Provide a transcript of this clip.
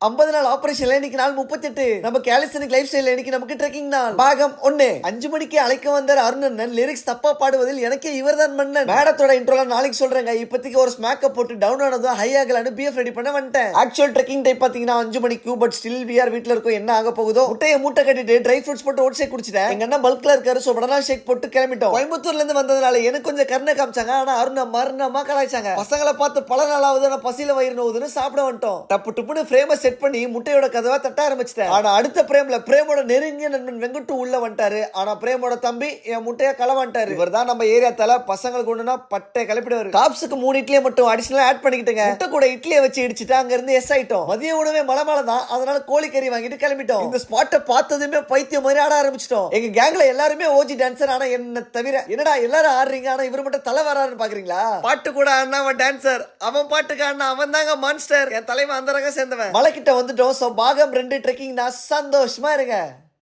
50 நாள் ஆபரேஷன் இன்னைக்கு நாள் 38. நம்ம கேலிஸ்தனிக் லைஃப் ஸ்டைல் இன்னைக்கு நமக்கு ட்ரெக்கிங் நாள் பாகம் 1. 5 மணிக்கு அழைக்க வந்தார் அருணன். லிரிக்ஸ் தப்பா பாடுவதில் எனக்கே இவர்தான் மன்னன். மேடத்தோட இன்ட்ரோல நாளைக்கு சொல்றேங்க. இப்போதைக்கு ஒரு ஸ்மாக்க போட்டு டவுன் ஆனதும் ஹை ஆகலான்னு பிஎஃப் ரெடி பண்ண வந்துட்டேன். ஆக்சுவல் ட்ரெக்கிங் டைப் பாத்தீங்கன்னா 5 மணிக்கு. பட் ஸ்டில் விஆர் வீட்ல இருக்கும். என்ன ஆக போகுதோ முட்டையை மூட்டை கட்டிட்டு ட்ரை ஃப்ரூட்ஸ் போட்டு ஓட் ஷேக் குடிச்சிட்டேன். எங்க அண்ணா பல்க்ல இருக்காரு. சோ பனானா ஷேக் போட்டு கிளம்பிட்டோம். கோயம்புத்தூர்ல இருந்து வந்ததுனால எனக்கு கொஞ்சம் கருணை காமிச்சாங்க. ஆனா அருணா மரணமா கலாய்ச்சாங்க. பசங்களை பார்த்து பல நாளாவது நான் பசியில வயிறு நோவுதுன்னு சாப்பிட வந்துட்டோம். டப்பு டுப்புன்னு ஃப்ரேமை செட் பண்ணி முட்டையோட கதவை தட்ட ஆரம்பிச்சிட்டேன். ஆனா அடுத்த பிரேம்ல பிரேமோட நெருங்கிய நண்பன் வெங்கட்டு உள்ள வந்துட்டாரு. ஆனா பிரேமோட தம்பி என் முட்டைய களவான்ட்டாரு. இவர் தான் நம்ம ஏரியா தல. பசங்களுக்கு ஒண்ணுனா பட்டை கிளப்பிடுவாரு. காப்ஸுக்கு 3 இட்லியை மட்டும் அடிஷனலா ஆட் பண்ணிக்கிட்டுங்க. முட்டை கூட இட்லியை வச்சு இடிச்சிட்டு அங்க இருந்து எஸ் ஆயிட்டோம். மதிய உணவே மலை தான். அதனால கோழிக்கறி வாங்கிட்டு கிளம்பிட்டோம். இந்த ஸ்பாட்டை பார்த்ததுமே பைத்தியம் மாதிரி ஆட ஆரம்பிச்சிட்டோம். எங்க கேங்ல எல்லாருமே ஓஜி டான்சர். ஆனா என்ன தவிர என்னடா எல்லாரும் ஆடுறீங்க ஆனா இவர் மட்டும் தலை வராருன்னு பாக்குறீங்களா? பாட்டு கூட ஆனா அவன் டான்சர். அவன் பாட்டுக்கு ஆனா அவன் தாங்க மான்ஸ்டர். என் தலைவன் அந்த ரகம் சேர்ந்தவன். மலை கிட்ட வந்துட்டோம். பாகம் 2 ட்ரெக்கிங் தான். சந்தோஷமா இருங்க.